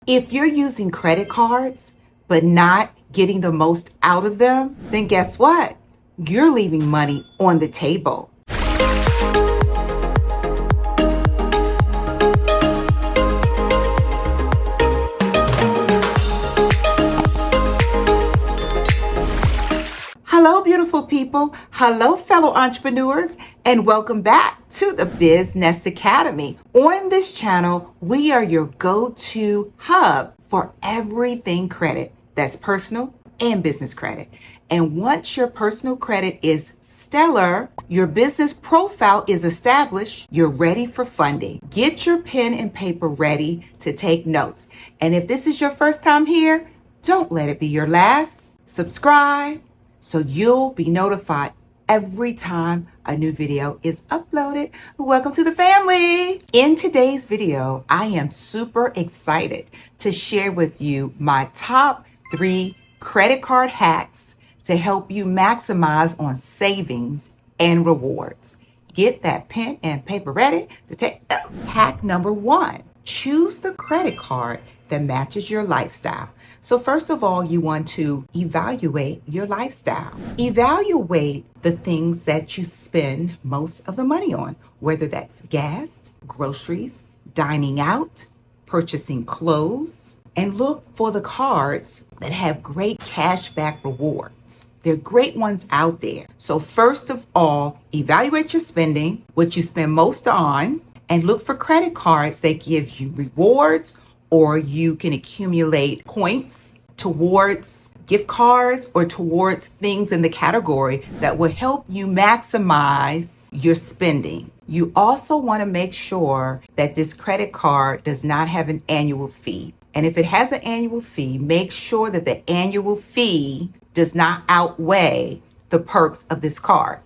If you're using credit cards, but not getting the most out of them, then guess what? You're leaving money on the table. Hello, beautiful people. Hello, fellow entrepreneurs, and welcome back to the Biznezz Academy. On this channel, we are your go-to hub for everything credit. That's personal and business credit. And once your personal credit is stellar, your business profile is established, you're ready for funding. Get your pen and paper ready to take notes. And if this is your first time here, don't let it be your last. Subscribe so you'll be notified every time a new video is uploaded. Welcome to the family. In today's video, I am super excited to share with you my top 3 credit card hacks to help you maximize on savings and rewards. Get that pen and paper ready to take notes. Hack number 1, choose the credit card that matches your lifestyle. So first of all, you want to evaluate your lifestyle. Evaluate the things that you spend most of the money on, whether that's gas, groceries, dining out, purchasing clothes, and look for the cards that have great cashback rewards. There are great ones out there. So first of all, evaluate your spending, what you spend most on, and look for credit cards that give you rewards, or you can accumulate points towards gift cards or towards things in the category that will help you maximize your spending. You also want to make sure that this credit card does not have an annual fee. And if it has an annual fee, make sure that the annual fee does not outweigh the perks of this card.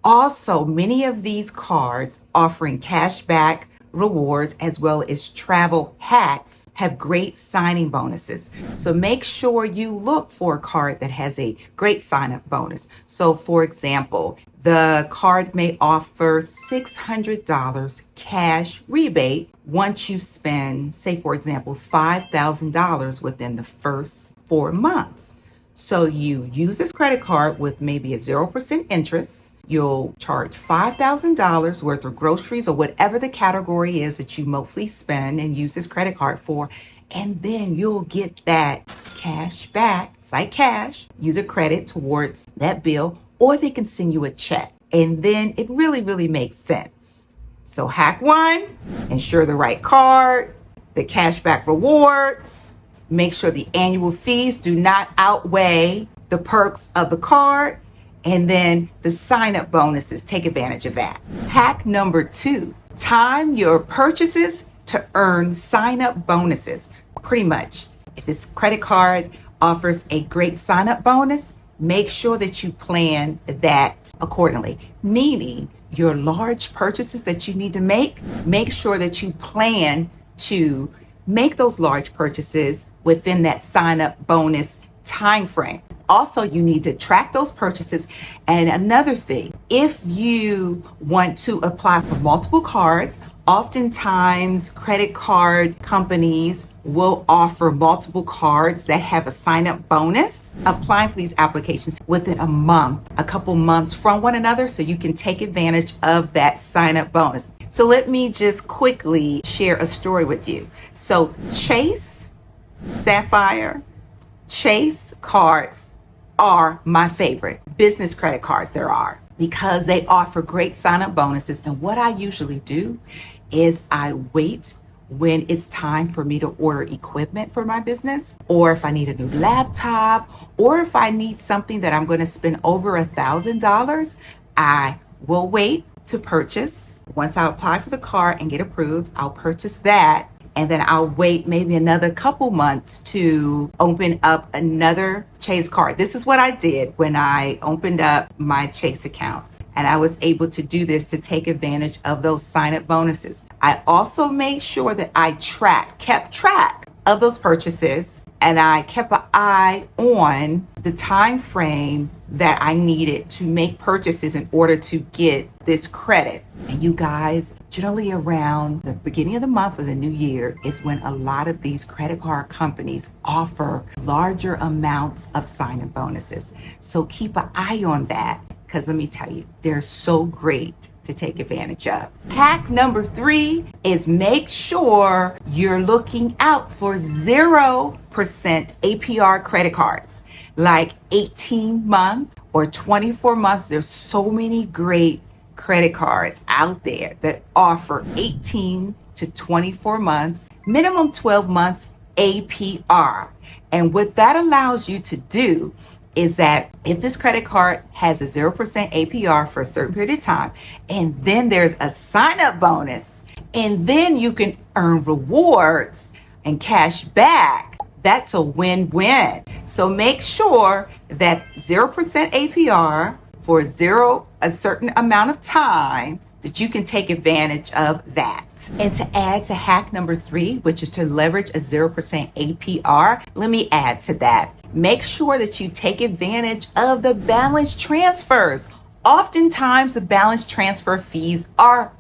Also, many of these cards offering cashback rewards as well as travel hacks have great signing bonuses. So make sure you look for a card that has a great sign-up bonus. So for example, the card may offer $600 cash rebate once you spend, say for example, $5,000 within the first 4 months. So you use this credit card with maybe a 0% interest. You'll charge $5,000 worth of groceries or whatever the category is that you mostly spend and use this credit card for. And then you'll get that cash back, it's like cash, use a credit towards that bill, or they can send you a check. And then it really makes sense. So hack 1, ensure the right card, the cashback rewards, make sure the annual fees do not outweigh the perks of the card. And then the sign-up bonuses, take advantage of that. Hack number 2, time your purchases to earn sign-up bonuses. Pretty much, if this credit card offers a great sign-up bonus, make sure that you plan that accordingly. Meaning, your large purchases that you need to make sure that you plan to make those large purchases within that sign-up bonus time frame. Also, you need to track those purchases. And another thing, if you want to apply for multiple cards, oftentimes credit card companies will offer multiple cards that have a sign-up bonus. Applying for these applications within a month, a couple months from one another, so you can take advantage of that sign-up bonus. So let me just quickly share a story with you. So Chase, Sapphire, Chase cards are my favorite business credit cards there are, because they offer great sign-up bonuses. And what I usually do is I wait when it's time for me to order equipment for my business, or if I need a new laptop, or if I need something that I'm going to spend over $1,000, I will wait to purchase. Once I apply for the card and get approved, I'll purchase that. And then I'll wait maybe another couple months to open up another Chase card. This is what I did when I opened up my Chase account. And I was able to do this to take advantage of those sign-up bonuses. I also made sure that I kept track of those purchases, and I kept an eye on the time frame that I needed to make purchases in order to get this credit. And you guys, generally around the beginning of the month or the new year is when a lot of these credit card companies offer larger amounts of sign-in bonuses. So keep an eye on that, because let me tell you, they're so great to take advantage of. Hack number 3 is make sure you're looking out for 0% APR credit cards, like 18 month or 24 months. There's so many great credit cards out there that offer 18 to 24 months, minimum 12 months APR. And what that allows you to do is that if this credit card has a 0% APR for a certain period of time, and then there's a sign-up bonus, and then you can earn rewards and cash back, that's a win-win. So make sure that 0% APR for a certain amount of time, that you can take advantage of that. And to add to hack number 3, which is to leverage a 0% APR, let me add to that. Make sure that you take advantage of the balance transfers. Oftentimes, the balance transfer fees are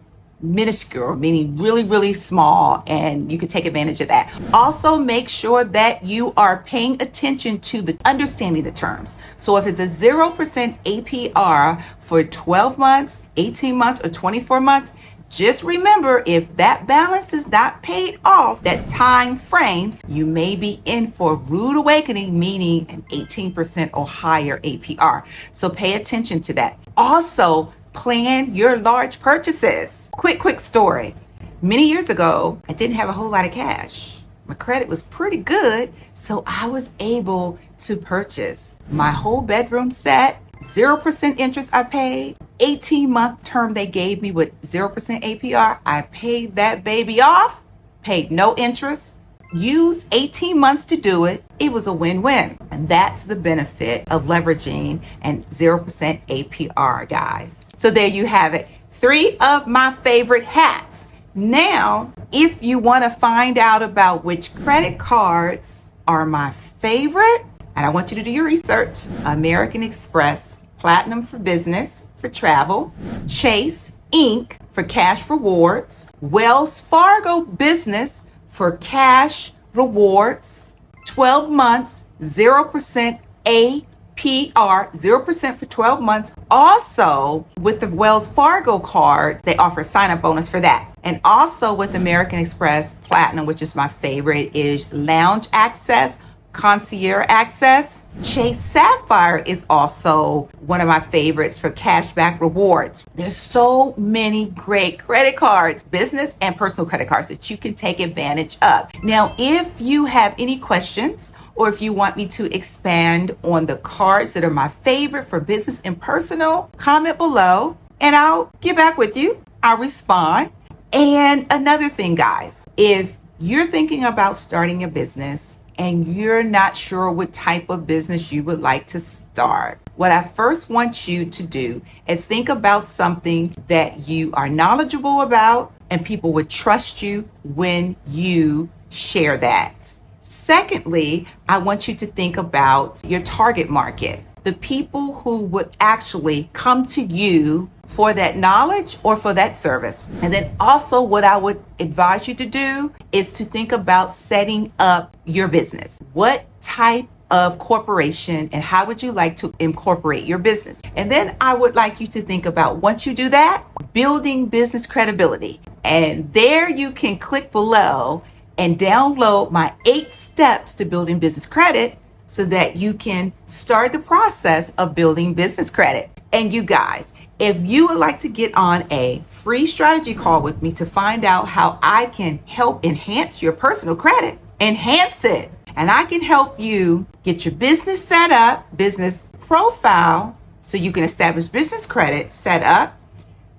minuscule, meaning really, really small, and you can take advantage of that. Also, make sure that you are paying attention to the understanding the terms. So if it's a 0% APR for 12 months, 18 months, or 24 months, just remember, if that balance is not paid off, that time frames, you may be in for a rude awakening, meaning an 18% or higher APR. So pay attention to that. Also, plan your large purchases. Quick story. Many years ago, I didn't have a whole lot of cash. My credit was pretty good, so I was able to purchase my whole bedroom set, 0% interest I paid, 18-month term they gave me with 0% APR. I paid that baby off, paid no interest, used 18 months to do it. It was a win-win. And that's the benefit of leveraging and 0% APR, guys. So there you have it. 3 of my favorite hacks. Now, if you want to find out about which credit cards are my favorite, and I want you to do your research, American Express Platinum for business, for travel, Chase Inc. for cash rewards, Wells Fargo Business for cash rewards, 12 months, 0% APR, 0% for 12 months. Also, with the Wells Fargo card, they offer a sign-up bonus for that. And also with American Express Platinum, which is my favorite, is lounge access, concierge access. Chase Sapphire is also one of my favorites for cashback rewards. There's so many great credit cards, business and personal credit cards, that you can take advantage of. Now, if you have any questions, or if you want me to expand on the cards that are my favorite for business and personal, comment below and I'll get back with you. I'll respond. And another thing, guys, if you're thinking about starting a business and you're not sure what type of business you would like to start, what I first want you to do is think about something that you are knowledgeable about and people would trust you when you share that. Secondly, I want you to think about your target market, the people who would actually come to you for that knowledge or for that service. And then also what I would advise you to do is to think about setting up your business. What type of corporation and how would you like to incorporate your business? And then I would like you to think about, once you do that, building business credibility. And there you can click below and download my 8 steps to building business credit so that you can start the process of building business credit. And you guys, if you would like to get on a free strategy call with me to find out how I can help enhance your personal credit, enhance it, and I can help you get your business set up, business profile, so you can establish business credit set up,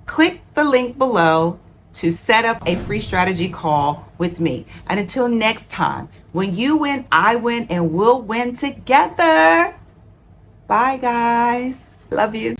click the link below to set up a free strategy call with me. And until next time, when you win, I win, and we'll win together. Bye, guys. Love you.